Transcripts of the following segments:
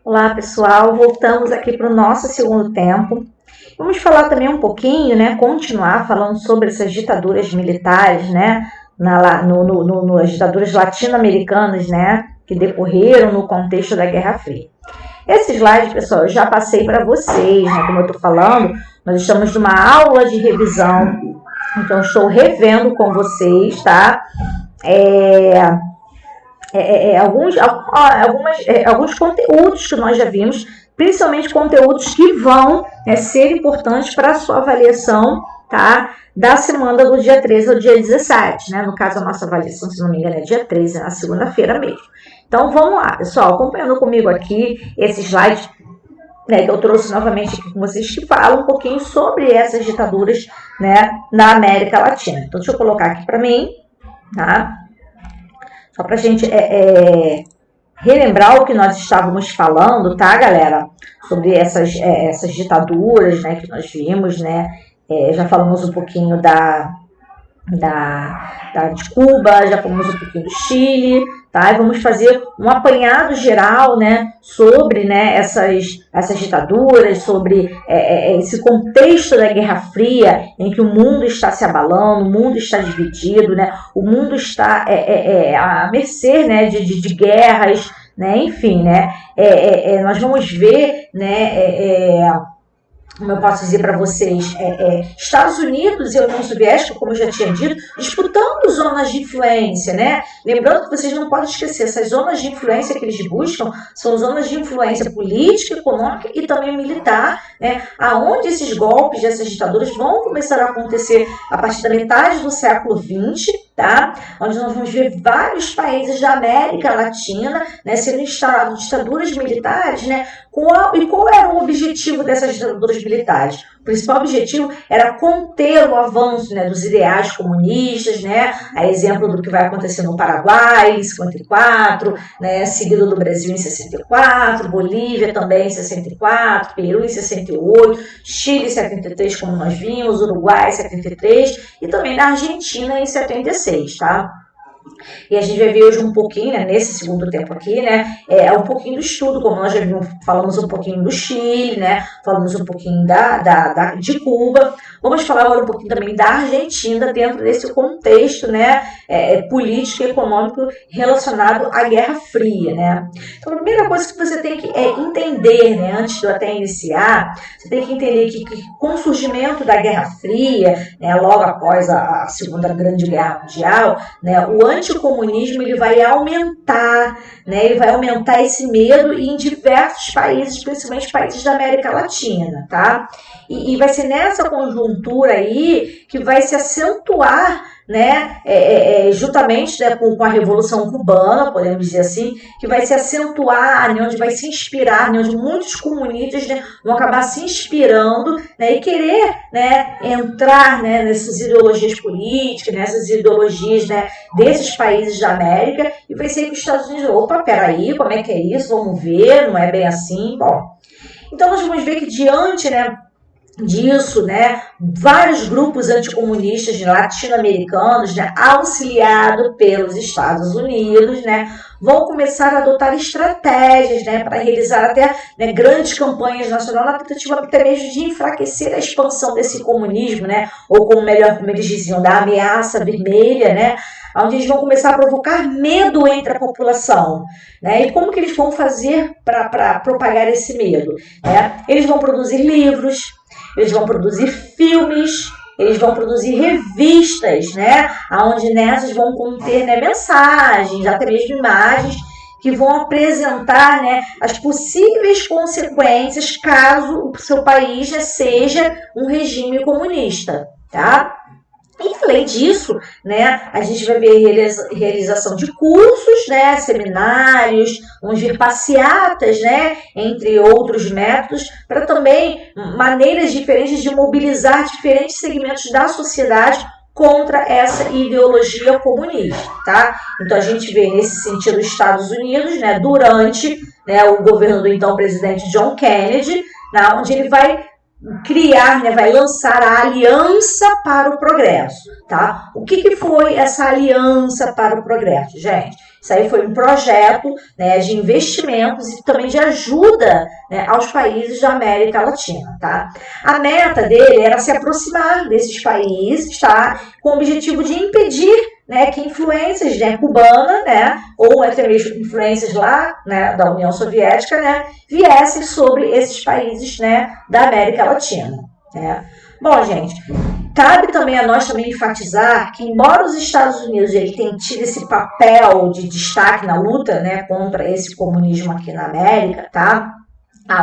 Olá pessoal, voltamos aqui para o nosso segundo tempo. Vamos falar também um pouquinho, continuar falando sobre essas ditaduras militares, nas ditaduras latino-americanas, que decorreram no contexto da Guerra Fria. Esse slide, pessoal, eu já passei para vocês, como eu estou falando, nós estamos numa aula de revisão, então estou revendo com vocês, tá? Alguns conteúdos que nós já vimos, principalmente conteúdos que vão ser importantes para a sua avaliação, tá? Da semana do dia 13 ao dia 17, No caso, a nossa avaliação, se não me engano, é dia 13, na segunda-feira mesmo. Então, vamos lá, pessoal, acompanhando comigo aqui esse slide, que eu trouxe novamente aqui com vocês, que fala um pouquinho sobre essas ditaduras, na América Latina. Então, deixa eu colocar aqui para mim, tá? Só para a gente relembrar o que nós estávamos falando, tá, galera? Sobre essas ditaduras, que nós vimos, já falamos um pouquinho de Cuba, já falamos um pouquinho do Chile, tá? E vamos fazer um apanhado geral, sobre essas ditaduras, sobre esse contexto da Guerra Fria, em que o mundo está se abalando, o mundo está dividido, o mundo está à mercê, de guerras, enfim, nós vamos ver, como eu posso dizer para vocês, Estados Unidos e a União Soviética, como eu já tinha dito, disputando zonas de influência, Lembrando que vocês não podem esquecer, essas zonas de influência que eles buscam são zonas de influência política, econômica e também militar, aonde esses golpes dessas ditaduras vão começar a acontecer a partir da metade do século XX, tá? Onde nós vamos ver vários países da América Latina, sendo instalados ditaduras militares, e qual era o objetivo dessas ditaduras militares? O principal objetivo era conter o avanço dos ideais comunistas, a exemplo do que vai acontecer no Paraguai em 54, seguido do Brasil em 64, Bolívia também em 64, Peru em 68, Chile em 73, como nós vimos, Uruguai em 73 e também na Argentina em 76, tá? E a gente vai ver hoje um pouquinho, nesse segundo tempo aqui, um pouquinho do estudo, como nós já vimos, falamos um pouquinho do Chile, falamos um pouquinho de Cuba. Vamos falar agora um pouquinho também da Argentina, dentro desse contexto, político e econômico relacionado à Guerra Fria, Então, a primeira coisa que você tem que entender, antes de eu até iniciar, você tem que entender que com o surgimento da Guerra Fria, logo após a Segunda Grande Guerra Mundial, o anticomunismo ele vai aumentar, esse medo em diversos países, principalmente países da América Latina, tá? E vai ser nessa conjuntura aí que vai se acentuar, juntamente com a Revolução Cubana, podemos dizer assim, que vai se acentuar, onde vai se inspirar, onde muitos comunistas vão acabar se inspirando, e querer, entrar, nessas ideologias políticas, nessas ideologias, desses países da América, e vai ser que os Estados Unidos, opa, peraí, como é que é isso? Vamos ver, não é bem assim, bom. Então nós vamos ver que diante, disso, vários grupos anticomunistas latino-americanos, auxiliados pelos Estados Unidos, vão começar a adotar estratégias, para realizar até grandes campanhas nacionais na tentativa até mesmo de enfraquecer a expansão desse comunismo, ou como eles diziam, da ameaça vermelha, onde eles vão começar a provocar medo entre a população. E como que eles vão fazer para propagar esse medo? Eles vão produzir livros, eles vão produzir filmes, eles vão produzir revistas, onde nessas vão conter mensagens, até mesmo imagens, que vão apresentar as possíveis consequências caso o seu país seja um regime comunista, tá? E além disso, a gente vai ver realização de cursos, seminários, vamos ver passeatas, entre outros métodos, para também maneiras diferentes de mobilizar diferentes segmentos da sociedade contra essa ideologia comunista, tá? Então a gente vê nesse sentido os Estados Unidos, durante o governo do então presidente John Kennedy, onde ele vai criar, vai lançar a Aliança para o Progresso, tá? O que foi essa Aliança para o Progresso, gente? Isso aí foi um projeto, né, de investimentos e também de ajuda, né, aos países da América Latina, tá? A meta dele era se aproximar desses países, tá? Com o objetivo de impedir, né, que influências, né, cubanas, né, ou até mesmo influências lá, né, da União Soviética, né, viessem sobre esses países, né, da América Latina, né? Bom, gente, cabe também a nós também enfatizar que, embora os Estados Unidos ele tenha tido esse papel de destaque na luta, né, contra esse comunismo aqui na América, tá?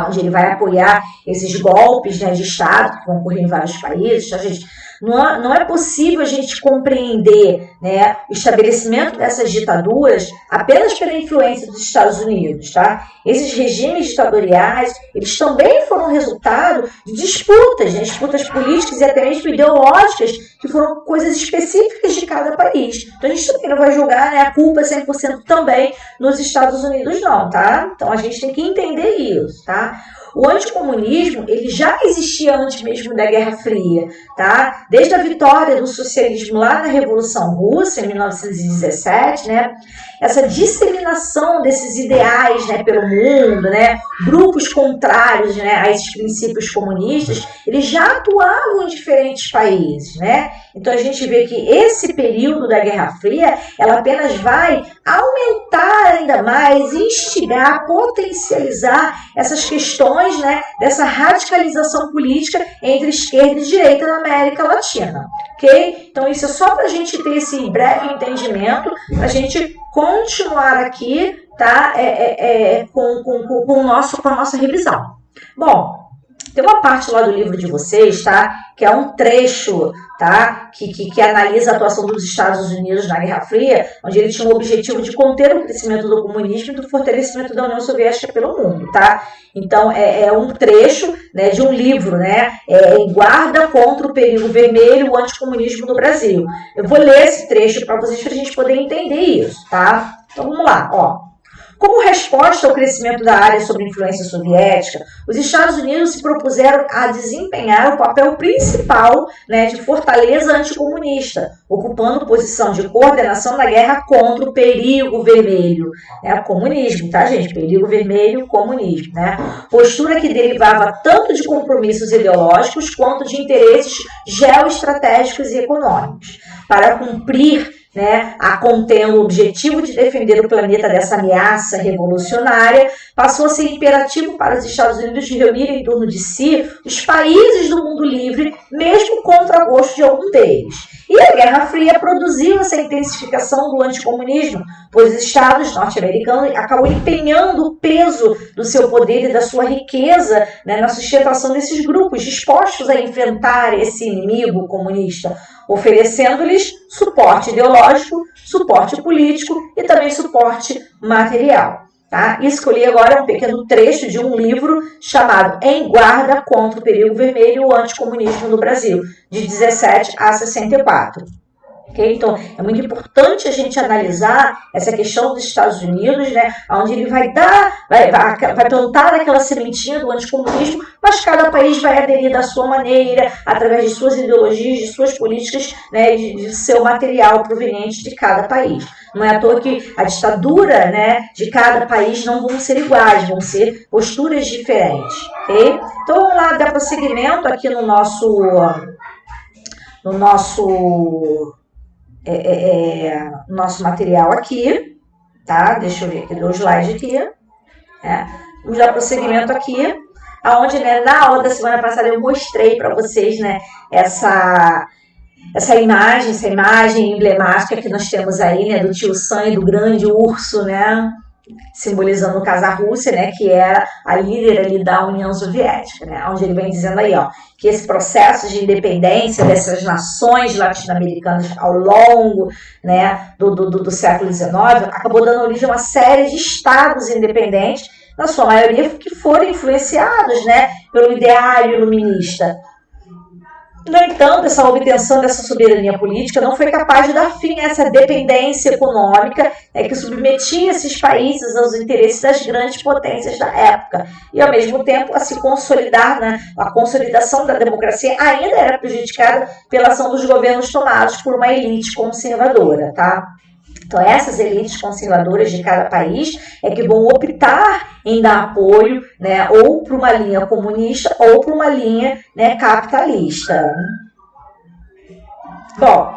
Onde ele vai apoiar esses golpes, né, de Estado que vão ocorrer em vários países, tá, gente? Não é possível a gente compreender, né, o estabelecimento dessas ditaduras apenas pela influência dos Estados Unidos, tá? Esses regimes ditatoriais, eles também foram resultado de disputas, né, disputas políticas e até mesmo ideológicas, que foram coisas específicas de cada país. Então a gente também não vai julgar, né, a culpa 100% também nos Estados Unidos, não, tá? Então a gente tem que entender isso, tá? O anticomunismo, ele já existia antes mesmo da Guerra Fria, tá? Desde a vitória do socialismo lá na Revolução Russa, em 1917, né? Essa disseminação desses ideais, né, pelo mundo, né? Grupos contrários, né, a esses princípios comunistas, eles já atuavam em diferentes países, né? Então a gente vê que esse período da Guerra Fria, ela apenas vai aumentar ainda mais, instigar, potencializar essas questões, né, dessa radicalização política entre esquerda e direita na América Latina, ok? Então isso é só para a gente ter esse breve entendimento, para a gente continuar aqui, tá, com a nossa revisão. Bom, tem uma parte lá do livro de vocês, tá, que é um trecho, tá, que analisa a atuação dos Estados Unidos na Guerra Fria, onde ele tinha o objetivo de conter o crescimento do comunismo e do fortalecimento da União Soviética pelo mundo, tá? Então, é um trecho, né, de um livro, né, Em Guarda contra o Perigo Vermelho, o Anticomunismo no Brasil. Eu vou ler esse trecho para vocês, para a gente poder entender isso, tá? Então, vamos lá, ó. Como resposta ao crescimento da área sob influência soviética, os Estados Unidos se propuseram a desempenhar o papel principal, né, de fortaleza anticomunista, ocupando posição de coordenação na guerra contra o perigo vermelho, né, comunismo, tá, gente? Perigo vermelho, comunismo, né? Postura que derivava tanto de compromissos ideológicos quanto de interesses geoestratégicos e econômicos. Para cumprir, né, a contendo o objetivo de defender o planeta dessa ameaça revolucionária, passou a ser imperativo para os Estados Unidos de reunirem em torno de si os países do mundo livre, mesmo contra gosto de algum deles. E a Guerra Fria produziu essa intensificação do anticomunismo, pois os Estados norte-americanos acabam empenhando o peso do seu poder e da sua riqueza, né, na sustentação desses grupos, dispostos a enfrentar esse inimigo comunista, oferecendo-lhes suporte ideológico, suporte político e também suporte material. Tá? Escolhi agora um pequeno trecho de um livro chamado Em Guarda contra o Perigo Vermelho e o Anticomunismo no Brasil, de 17 a 64. Okay? Então, é muito importante a gente analisar essa questão dos Estados Unidos, né, onde ele vai plantar aquela sementinha do anticomunismo, mas cada país vai aderir da sua maneira, através de suas ideologias, de suas políticas, né, de seu material proveniente de cada país. Não é à toa que a ditadura, né, de cada país não vão ser iguais, vão ser posturas diferentes. Okay? Então, vamos lá dar prosseguimento aqui no nosso material aqui, tá? Deixa eu ver aqui, deu o slide aqui. Vamos dar prosseguimento aqui, aonde, né, na aula da semana passada eu mostrei para vocês, né, essa imagem emblemática que nós temos aí, né, do tio Sam e do grande urso, né, simbolizando no caso a Rússia, né, que era a líder ali da União Soviética, né, onde ele vem dizendo aí, ó, que esse processo de independência dessas nações latino-americanas ao longo, né, do século XIX acabou dando origem a uma série de estados independentes, na sua maioria que foram influenciados, né, pelo ideário iluminista. No entanto, essa obtenção dessa soberania política não foi capaz de dar fim a essa dependência econômica, né, que submetia esses países aos interesses das grandes potências da época. E, ao mesmo tempo, a se consolidar, né, a consolidação da democracia ainda era prejudicada pela ação dos governos tomados por uma elite conservadora. Tá? Então, essas elites conservadoras de cada país é que vão optar em dar apoio, né, ou para uma linha comunista ou para uma linha, né, capitalista. Bom,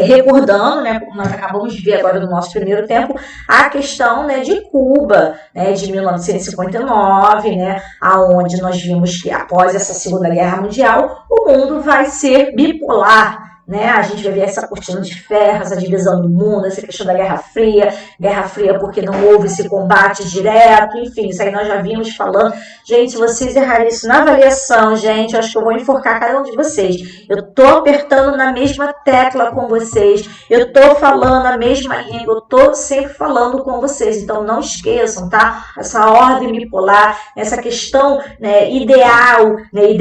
recordando, né, como nós acabamos de ver agora no nosso primeiro tempo, a questão, né, de Cuba, né, de 1959, né, aonde nós vimos que após essa Segunda Guerra Mundial, o mundo vai ser bipolar. Né? A gente vai ver essa cortina de ferro, essa divisão do mundo, essa questão da Guerra Fria porque não houve esse combate direto, enfim, isso aí nós já vimos falando. Gente, se vocês errarem isso na avaliação, gente, eu acho que eu vou enforcar cada um de vocês. Eu tô apertando na mesma tecla com vocês, eu tô falando a mesma língua, eu tô sempre falando com vocês, então não esqueçam, tá? Essa ordem bipolar, essa questão, né, ideal, né,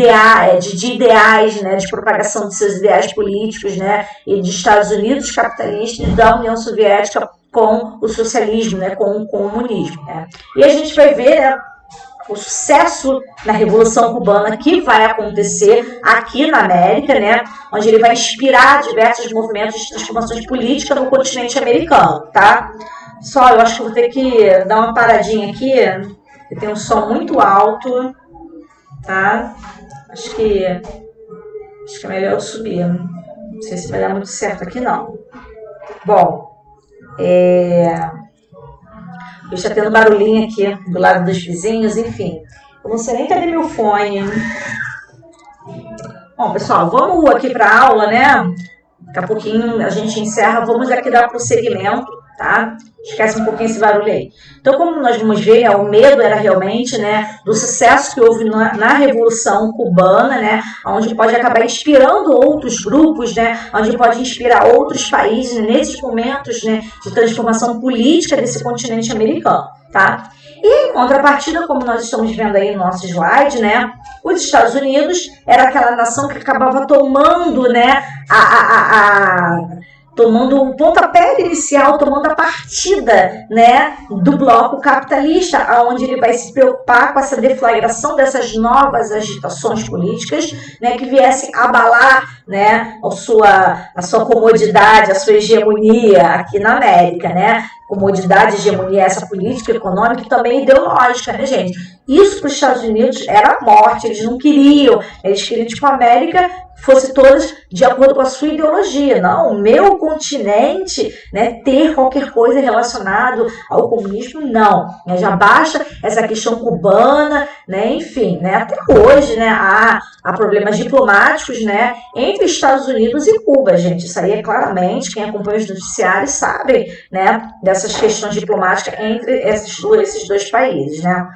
de ideais, né, de propagação de seus ideais políticos, né, e dos Estados Unidos capitalistas e da União Soviética com o socialismo, né, com o comunismo. Né. E a gente vai ver, né, o sucesso na Revolução Cubana que vai acontecer aqui na América, né, onde ele vai inspirar diversos movimentos de transformações políticas no continente americano, tá? Só, eu acho que vou ter que dar uma paradinha aqui, porque tem um som muito alto, tá? Acho que é melhor eu subir. Não sei se vai dar muito certo aqui, não. Bom, está tendo barulhinho aqui do lado dos vizinhos, enfim. Eu não sei nem cadê meu fone. Bom, pessoal, vamos aqui para a aula, né? Daqui a pouquinho a gente encerra. Vamos aqui dar prosseguimento, tá? Esquece um pouquinho esse barulho aí. Então, como nós vamos ver, o medo era realmente, né, do sucesso que houve na Revolução Cubana, né, onde pode acabar inspirando outros grupos, né, onde pode inspirar outros países nesses momentos, né, de transformação política desse continente americano, tá? E em contrapartida, como nós estamos vendo aí no nosso slide, né, os Estados Unidos era aquela nação que acabava tomando, né, tomando o pontapé inicial, tomando a partida, né, do bloco capitalista, onde ele vai se preocupar com essa deflagração dessas novas agitações políticas, né, que viessem abalar, né, a sua comodidade, a sua hegemonia aqui na América, né? Comodidade, hegemonia, essa política econômica e também ideológica, né, gente? Isso para os Estados Unidos era a morte, eles não queriam, eles queriam que a América fosse todas de acordo com a sua ideologia, não, o meu continente, né, ter qualquer coisa relacionada ao comunismo, não, né, já basta essa questão cubana, né, enfim, né, até hoje, né, há problemas diplomáticos, né, entre Estados Unidos e Cuba, gente, isso aí é claramente, quem acompanha os noticiários sabe, né, dessas questões diplomáticas entre esses dois países, né.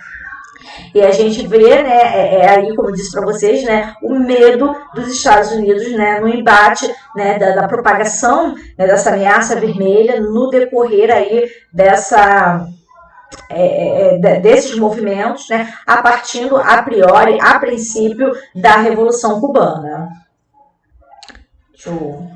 E a gente vê, né, aí, como eu disse para vocês, né, o medo dos Estados Unidos, né, no embate, né, da propagação, né, dessa ameaça vermelha no decorrer aí desses movimentos, né, a priori, a princípio, da Revolução Cubana. Deixa eu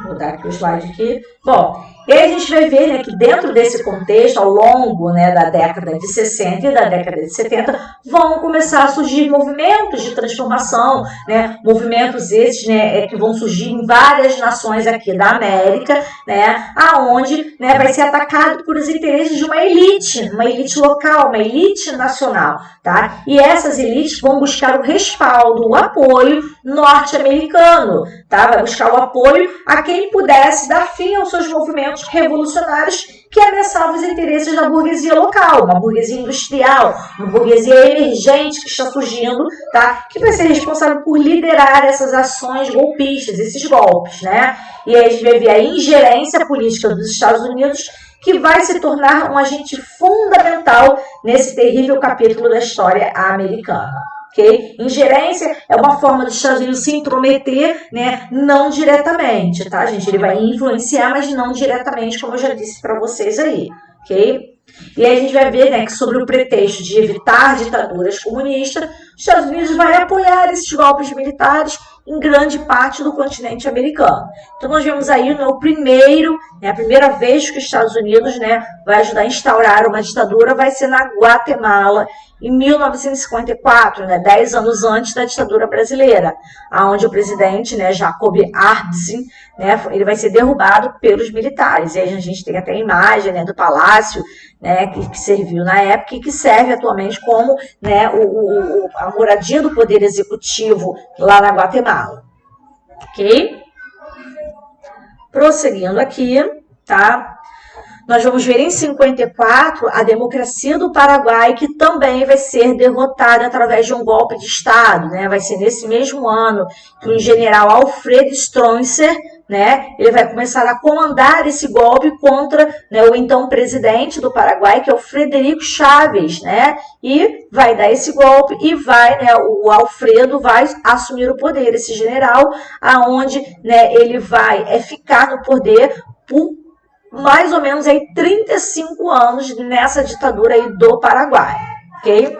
mudar aqui o slide aqui. Bom, e aí a gente vai ver, né, que dentro desse contexto, ao longo, né, da década de 60 e da década de 70, vão começar a surgir movimentos de transformação, né, movimentos esses, né, que vão surgir em várias nações aqui da América, né, aonde, né, vai ser atacado por os interesses de uma elite local, uma elite nacional, tá? E essas elites vão buscar o respaldo, o apoio norte-americano, tá? Vai buscar o apoio a quem pudesse dar fim aos seus movimentos revolucionários que ameaçavam os interesses da burguesia local, uma burguesia industrial, uma burguesia emergente que está surgindo, tá? Que vai ser responsável por liderar essas ações golpistas, esses golpes, né? E aí a gente vai ver a ingerência política dos Estados Unidos, que vai se tornar um agente fundamental nesse terrível capítulo da história americana. Okay? Ingerência é uma forma dos Estados Unidos se intrometer, né, não diretamente, tá, gente? Ele vai influenciar, mas não diretamente, como eu já disse para vocês aí, ok? E aí a gente vai ver, né, que sobre o pretexto de evitar ditaduras comunistas, os Estados Unidos vai apoiar esses golpes militares em grande parte do continente americano. Então nós vemos aí, né, o primeiro, né, a primeira vez que os Estados Unidos, né, vai ajudar a instaurar uma ditadura vai ser na Guatemala, em 1954, né, 10 anos antes da ditadura brasileira, onde o presidente, né, Jacob Arbenz, né, ele vai ser derrubado pelos militares. E aí a gente tem até a imagem, né, do palácio, né, que serviu na época e que serve atualmente como, né, a moradia do poder executivo lá na Guatemala. Ok? Prosseguindo aqui, tá? Nós vamos ver em 54 a democracia do Paraguai, que também vai ser derrotada através de um golpe de Estado, né? Vai ser nesse mesmo ano que o general Alfredo Stroessner, né, ele vai começar a comandar esse golpe contra, né, o então presidente do Paraguai, que é o Frederico Chaves, né? E vai dar esse golpe e vai, né, o Alfredo vai assumir o poder, esse general, aonde, né, ele vai ficar no poder por mais ou menos aí 35 anos nessa ditadura aí do Paraguai, ok?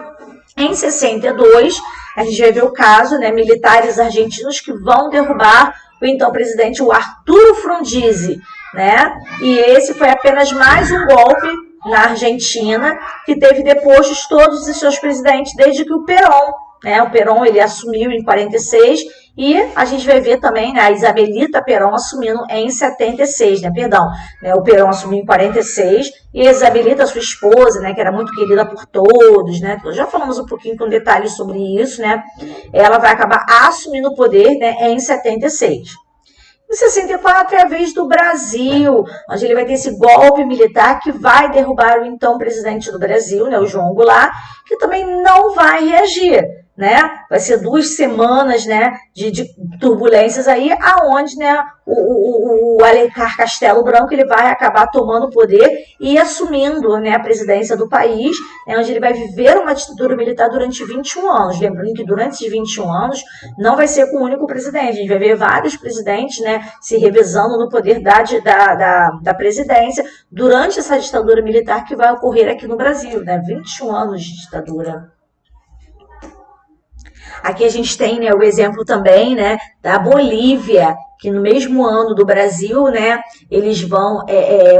Em 62, a gente vai ver o caso, né, militares argentinos que vão derrubar o então presidente, o Arturo Frondizi, né? E esse foi apenas mais um golpe na Argentina, que teve depostos todos os seus presidentes, desde que o Perón, né? O Perón, ele assumiu em 46, e a gente vai ver também, né, a Isabelita Perón assumindo em 76, né? Perdão, né, o Perón assumiu em 46 e a Isabelita, sua esposa, né, que era muito querida por todos, né? Já falamos um pouquinho com detalhes sobre isso, né? Ela vai acabar assumindo o poder, né, em 76. Em 64 é a vez do Brasil, onde ele vai ter esse golpe militar que vai derrubar o então presidente do Brasil, né, o João Goulart, que também não vai reagir, né? Vai ser 2 semanas, né, de turbulências aí, aonde, né, o Alencar Castelo Branco ele vai acabar tomando o poder e assumindo, né, a presidência do país, né, onde ele vai viver uma ditadura militar durante 21 anos. Lembrando que durante esses 21 anos não vai ser com o único presidente, a gente vai ver vários presidentes, né, se revezando no poder da presidência durante essa ditadura militar que vai ocorrer aqui no Brasil, né, 21 anos de ditadura. Aqui a gente tem, né, o exemplo também, né, da Bolívia, que no mesmo ano do Brasil, né, eles vão,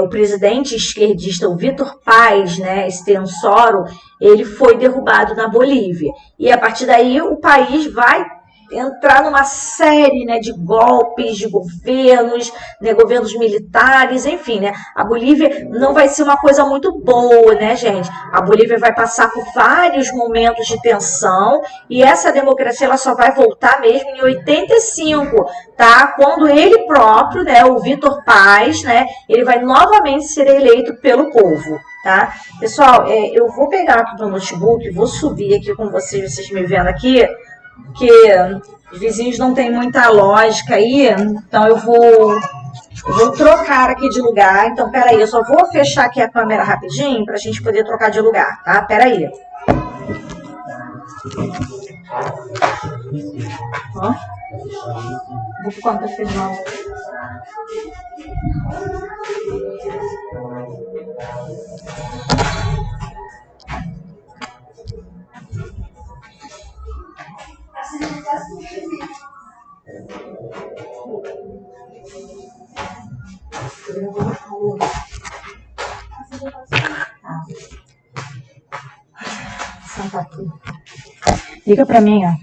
o presidente esquerdista, o Vítor Paz, né, Estenssoro, ele foi derrubado na Bolívia. E a partir daí o país vai entrar numa série, né, de golpes de governos, né, governos militares, enfim, né, a Bolívia não vai ser uma coisa muito boa, né, gente? A Bolívia vai passar por vários momentos de tensão e essa democracia ela só vai voltar mesmo em 85, tá? Quando ele próprio, né, o Vítor Paz, né, ele vai novamente ser eleito pelo povo, tá? Pessoal, eu vou pegar aqui no notebook, vou subir aqui com vocês me vendo aqui, porque os vizinhos não tem muita lógica aí, então eu vou trocar aqui de lugar. Então, peraí, eu só vou fechar aqui a câmera rapidinho para a gente poder trocar de lugar, tá? Peraí. Ó. Vou contar feijão. Senta aqui. Liga pra mim, ó.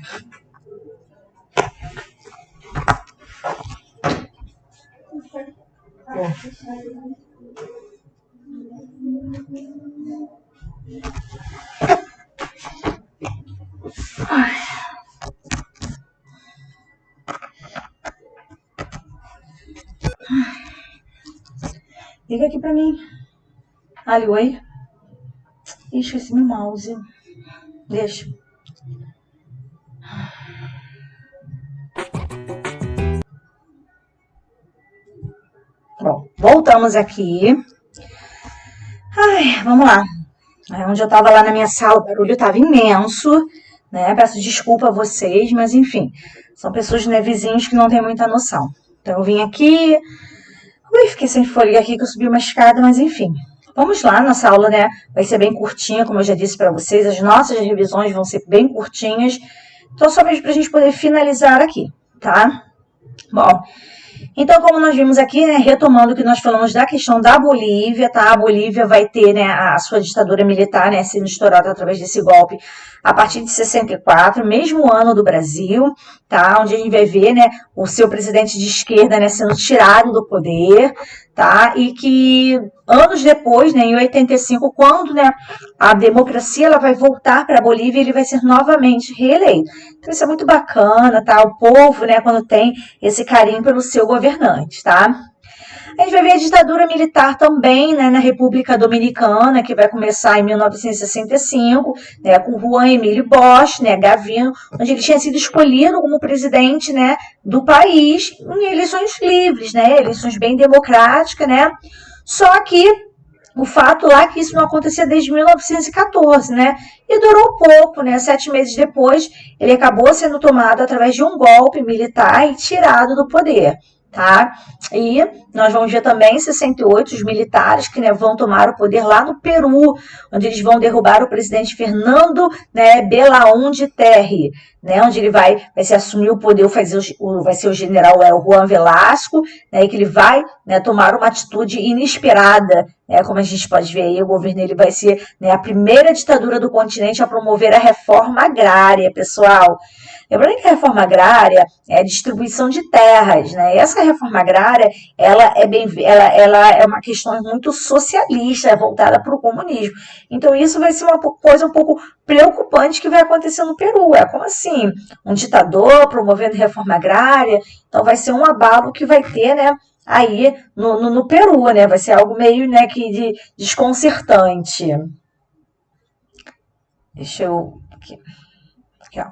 Liga aqui pra mim. Ali, oi. Ih, esqueci meu mouse. Deixa. Bom, voltamos aqui. Ai, vamos lá. Onde eu tava lá na minha sala, o barulho tava imenso, né? Peço desculpa a vocês, mas enfim. São pessoas, né, vizinhos que não têm muita noção. Então eu vim aqui... Ui, fiquei sem fôlego aqui que eu subi uma escada, mas enfim. Vamos lá, nossa aula, né, vai ser bem curtinha, como eu já disse para vocês, as nossas revisões vão ser bem curtinhas. Então, só mesmo para a gente poder finalizar aqui, tá? Bom, então, como nós vimos aqui, né, retomando o que nós falamos da questão da Bolívia, tá? A Bolívia vai ter, né, a sua ditadura militar, né, sendo estourada através desse golpe a partir de 64, mesmo ano do Brasil, tá? Onde a gente vai ver, né, o seu presidente de esquerda, né, sendo tirado do poder, tá? E que anos depois, né, em 85, quando, né, a democracia ela vai voltar para a Bolívia, ele vai ser novamente reeleito. Então isso é muito bacana, tá? O povo, né, quando tem esse carinho pelo seu governante, tá? A gente vai ver a ditadura militar também, né, na República Dominicana, que vai começar em 1965, né, com Juan Emílio Bosch, né, Gavino, onde ele tinha sido escolhido como presidente, né, do país em eleições livres, né, eleições bem democráticas, né. Só que o fato lá é que isso não acontecia desde 1914, né? E durou pouco, né? 7 meses depois, ele acabou sendo tomado através de um golpe militar e tirado do poder, tá? E nós vamos ver também em 68 os militares que, né, vão tomar o poder lá no Peru, onde eles vão derrubar o presidente Fernando, né, Belaúnde Terry, né, onde ele vai se assumir o poder, vai ser o general Juan Velasco, né, e que ele vai, né, tomar uma atitude inesperada, né, como a gente pode ver aí, o governo ele vai ser, né, a primeira ditadura do continente a promover a reforma agrária, pessoal. Lembrando que a reforma agrária é a distribuição de terras, né? E essa reforma agrária, ela é uma questão muito socialista, voltada para o comunismo. Então isso vai ser uma coisa um pouco preocupante que vai acontecer no Peru. É como assim, um ditador promovendo reforma agrária, então vai ser um abalo que vai ter, né? Aí no Peru, né? Vai ser algo meio, né, que desconcertante. Deixa eu aqui, ó.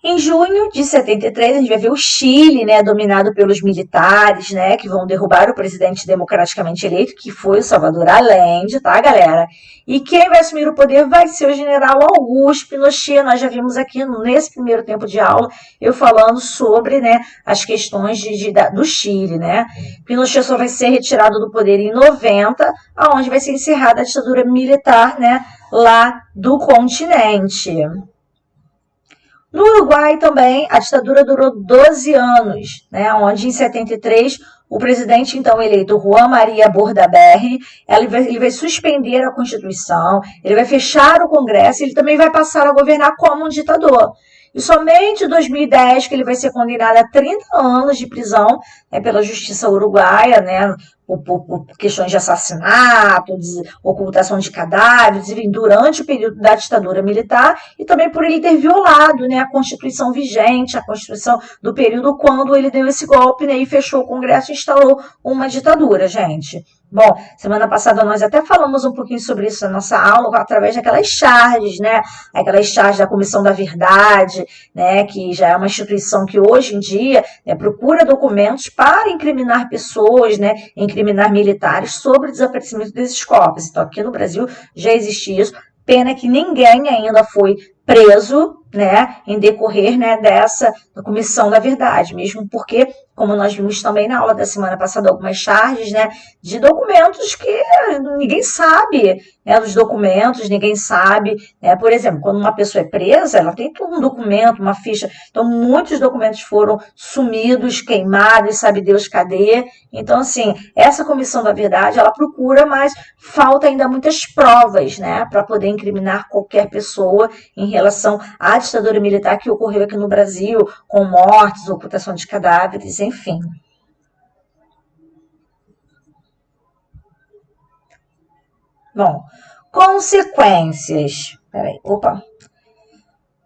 Em junho de 73, a gente vai ver o Chile, né, dominado pelos militares, né, que vão derrubar o presidente democraticamente eleito, que foi o Salvador Allende, tá, galera? E quem vai assumir o poder vai ser o general Augusto Pinochet. Nós já vimos aqui nesse primeiro tempo de aula eu falando sobre, né, as questões do Chile, né? Pinochet só vai ser retirado do poder em 90, aonde vai ser encerrada a ditadura militar, né, lá do continente. No Uruguai também, a ditadura durou 12 anos, né, onde em 73 o presidente então eleito Juan Maria Bordaberry, ele vai suspender a Constituição, ele vai fechar o Congresso e ele também vai passar a governar como um ditador. E somente em 2010 que ele vai ser condenado a 30 anos de prisão, né, pela justiça uruguaia, né, por questões de assassinato, de ocultação de cadáveres, durante o período da ditadura militar, e também por ele ter violado, né, a Constituição vigente, a Constituição do período quando ele deu esse golpe, né, e fechou o Congresso e instalou uma ditadura, gente. Bom, semana passada nós até falamos um pouquinho sobre isso na nossa aula, através daquelas charges, né? Aquelas charges da Comissão da Verdade, né? Que já é uma instituição que hoje em dia, né, procura documentos para incriminar pessoas, né? Incriminar militares sobre o desaparecimento desses corpos. Então, aqui no Brasil já existe isso. Pena que ninguém ainda foi preso, né, em decorrer, né, dessa Comissão da Verdade, mesmo porque, como nós vimos também na aula da semana passada, algumas charges, né, de documentos que ninguém sabe, né, dos documentos, ninguém sabe, né, por exemplo, quando uma pessoa é presa, ela tem todo um documento, uma ficha, então muitos documentos foram sumidos, queimados, sabe Deus cadê, então assim, essa Comissão da Verdade, ela procura, mas falta ainda muitas provas, né, para poder incriminar qualquer pessoa em relação à ditadura militar que ocorreu aqui no Brasil, com mortes, ocultação de cadáveres, enfim. Bom, consequências. Peraí, opa.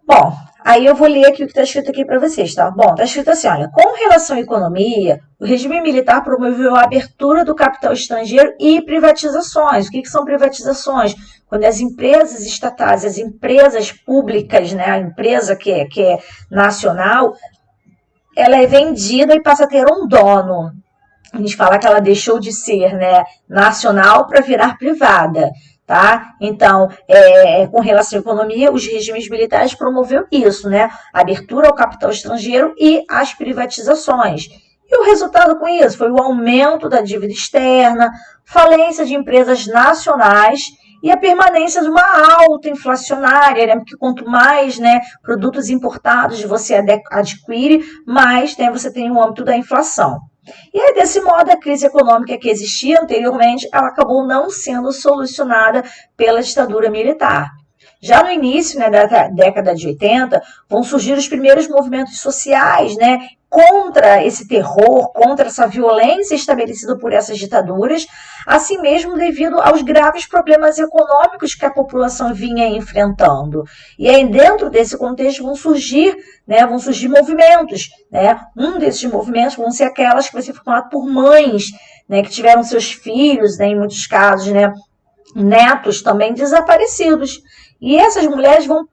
Bom, aí eu vou ler aqui o que está escrito aqui para vocês, tá? Bom, está escrito assim, olha, com relação à economia, o regime militar promoveu a abertura do capital estrangeiro e privatizações. O que são privatizações? Quando as empresas estatais, as empresas públicas, né, a empresa que é nacional, ela é vendida e passa a ter um dono. A gente fala que ela deixou de ser, né, nacional para virar privada. Tá? Então, com relação à economia, os regimes militares promoveram isso, né? A abertura ao capital estrangeiro e as privatizações. E o resultado com isso foi o aumento da dívida externa, falência de empresas nacionais e a permanência de uma alta inflacionária, né? Porque quanto mais, né, produtos importados você adquire, mais, né, você tem o âmbito da inflação. E aí, desse modo, a crise econômica que existia anteriormente, ela acabou não sendo solucionada pela ditadura militar. Já no início, né, da década de 80, vão surgir os primeiros movimentos sociais, né, contra esse terror, contra essa violência estabelecida por essas ditaduras, assim mesmo devido aos graves problemas econômicos que a população vinha enfrentando. E aí, dentro desse contexto, vão surgir movimentos, né? Um desses movimentos vão ser aquelas que vão ser formadas por mães, né, que tiveram seus filhos, né, em muitos casos, né, netos também desaparecidos. E essas mulheres vão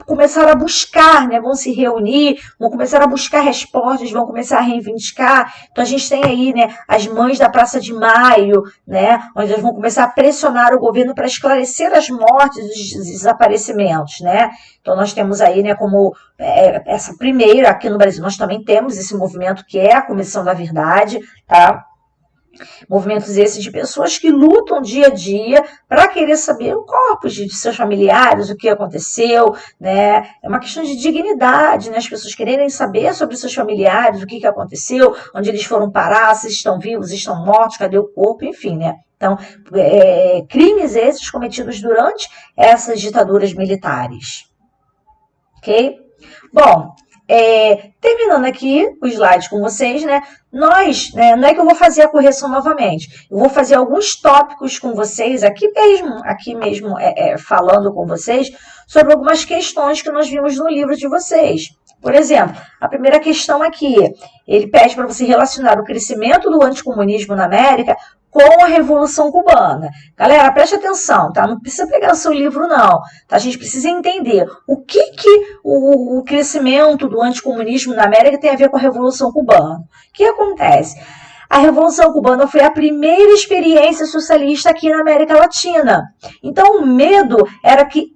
começar a buscar, né, vão se reunir, vão começar a buscar respostas, vão começar a reivindicar. Então a gente tem aí, né, as mães da Praça de Maio, né, onde elas vão começar a pressionar o governo para esclarecer as mortes e os desaparecimentos, né. Então nós temos aí, né, como essa primeira, aqui no Brasil nós também temos esse movimento que é a Comissão da Verdade, tá? Movimentos esses de pessoas que lutam dia a dia para querer saber o corpo de seus familiares, o que aconteceu, né? É uma questão de dignidade, né? As pessoas quererem saber sobre seus familiares, o que aconteceu, onde eles foram parar, se estão vivos, se estão mortos, cadê o corpo, enfim, né? Então, crimes esses cometidos durante essas ditaduras militares. Ok? Bom, terminando aqui o slide com vocês, né? Não é que eu vou fazer a correção novamente. Eu vou fazer alguns tópicos com vocês, aqui mesmo falando com vocês, sobre algumas questões que nós vimos no livro de vocês. Por exemplo, a primeira questão aqui, ele pede para você relacionar o crescimento do anticomunismo na América com a Revolução Cubana. Galera, preste atenção, tá? Não precisa pegar o seu livro, não. Tá? A gente precisa entender o que o crescimento do anticomunismo na América tem a ver com a Revolução Cubana. O que acontece? A Revolução Cubana foi a primeira experiência socialista aqui na América Latina. Então, o medo era que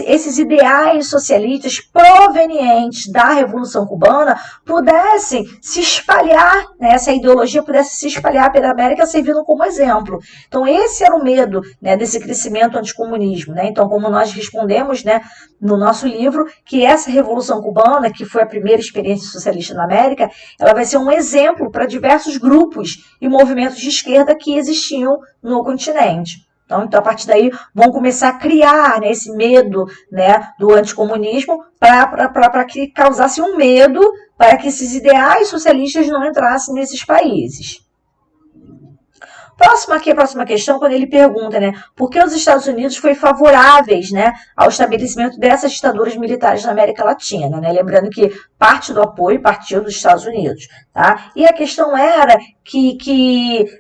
esses ideais socialistas provenientes da Revolução Cubana pudessem se espalhar, né? Essa ideologia pudesse se espalhar pela América, servindo como exemplo. Então, esse era o medo, né, desse crescimento anticomunismo, né? Então, como nós respondemos, né, no nosso livro, que essa Revolução Cubana, que foi a primeira experiência socialista na América, ela vai ser um exemplo para diversos grupos e movimentos de esquerda que existiam no continente. Então, a partir daí, vão começar a criar, né, esse medo, né, do anticomunismo para que causasse um medo para que esses ideais socialistas não entrassem nesses países. Próxima questão, quando ele pergunta, né, por que os Estados Unidos foi favoráveis, né, ao estabelecimento dessas ditaduras militares na América Latina, né? Lembrando que parte do apoio partiu dos Estados Unidos, tá? E a questão era que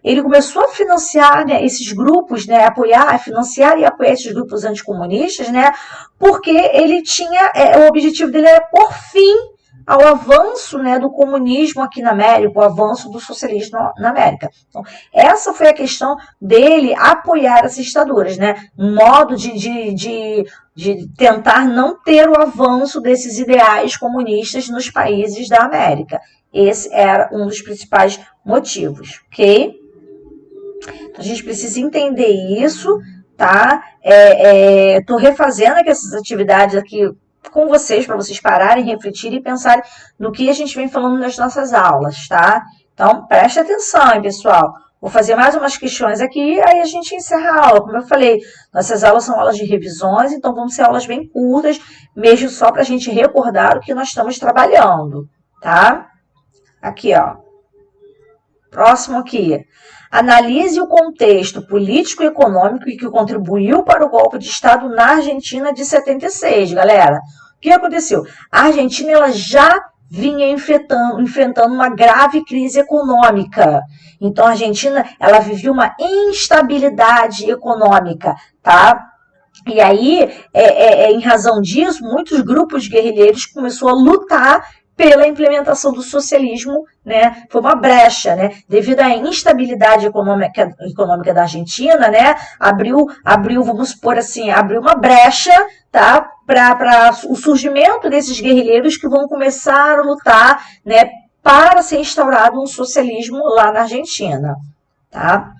ele começou a financiar, né, esses grupos, né, financiar e apoiar esses grupos anticomunistas, né, porque ele tinha, o objetivo dele era por fim ao avanço, né, do comunismo aqui na América, o avanço do socialismo na América. Então, essa foi a questão dele apoiar essas ditaduras, né? Um modo de tentar não ter o avanço desses ideais comunistas nos países da América. Esse era um dos principais motivos, ok? Então, a gente precisa entender isso, tá? Estou refazendo aqui essas atividades aqui com vocês, para vocês pararem, refletirem e pensarem no que a gente vem falando nas nossas aulas, tá? Então, preste atenção, hein, pessoal. Vou fazer mais umas questões aqui, aí a gente encerra a aula. Como eu falei, nossas aulas são aulas de revisões, então vão ser aulas bem curtas, mesmo só para a gente recordar o que nós estamos trabalhando, tá? Aqui, ó. Próximo aqui. Analise o contexto político e econômico que contribuiu para o golpe de Estado na Argentina de 76, galera. O que aconteceu? A Argentina ela já vinha enfrentando uma grave crise econômica. Então, a Argentina ela vivia uma instabilidade econômica, tá? E aí, em razão disso, muitos grupos guerrilheiros começaram a lutar pela implementação do socialismo, né? Foi uma brecha, né? Devido à instabilidade econômica da Argentina, né? Abriu, vamos supor assim, abriu uma brecha, tá? Para o surgimento desses guerrilheiros que vão começar a lutar, né? Para ser instaurado um socialismo lá na Argentina, tá?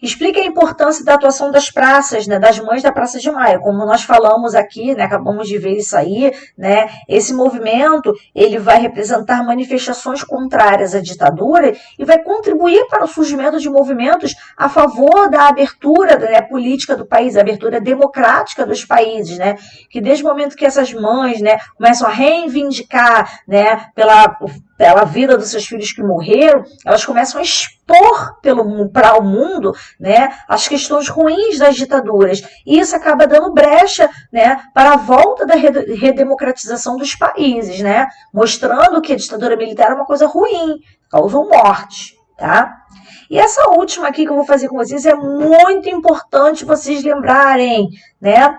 Explique a importância da atuação das praças, né, das mães da Praça de Maio. Como nós falamos aqui, né, acabamos de ver isso aí, né, esse movimento ele vai representar manifestações contrárias à ditadura e vai contribuir para o surgimento de movimentos a favor da abertura, né, política do país, a abertura democrática dos países, né, que desde o momento que essas mães, né, começam a reivindicar, né, pela vida dos seus filhos que morreram, elas começam a expor para o mundo, né, as questões ruins das ditaduras. E isso acaba dando brecha, né, para a volta da redemocratização dos países, né, mostrando que a ditadura militar é uma coisa ruim, causou morte. Tá? E essa última aqui que eu vou fazer com vocês é muito importante vocês lembrarem, né?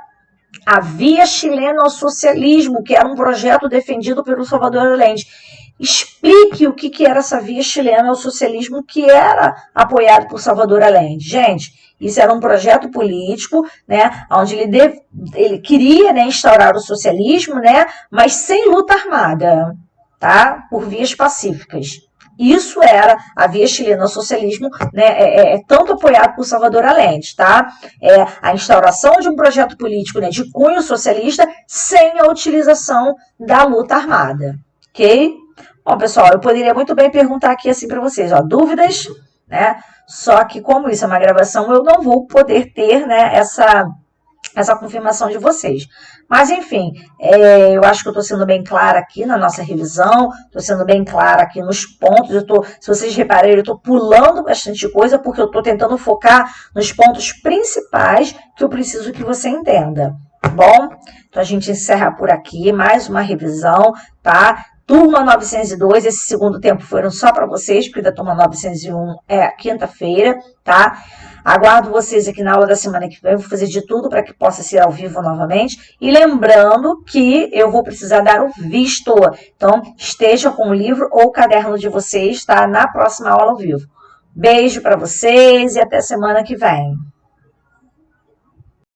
A Via Chilena ao Socialismo, que era um projeto defendido pelo Salvador Allende. Explique o que era essa Via Chilena ao Socialismo que era apoiado por Salvador Allende. Gente, isso era um projeto político, né, onde ele queria, né, instaurar o socialismo, né, mas sem luta armada, tá? Por vias pacíficas. Isso era a Via Chilena ao Socialismo, né, tanto apoiado por Salvador Allende, tá? A instauração de um projeto político, né, de cunho socialista sem a utilização da luta armada, ok? Bom, pessoal, eu poderia muito bem perguntar aqui assim para vocês, ó, dúvidas, né? Só que como isso é uma gravação, eu não vou poder ter, né, essa confirmação de vocês. Mas, enfim, eu acho que eu estou sendo bem clara aqui na nossa revisão, estou sendo bem clara aqui nos pontos. Se vocês repararem, eu estou pulando bastante coisa, porque eu estou tentando focar nos pontos principais que eu preciso que você entenda, tá bom? Então, a gente encerra por aqui, mais uma revisão, tá? Turma 902, esse segundo tempo foram só para vocês, porque da turma 901 é quinta-feira, tá? Aguardo vocês aqui na aula da semana que vem, eu vou fazer de tudo para que possa ser ao vivo novamente. E lembrando que eu vou precisar dar o visto, então esteja com o livro ou o caderno de vocês, tá? Na próxima aula ao vivo. Beijo para vocês e até semana que vem.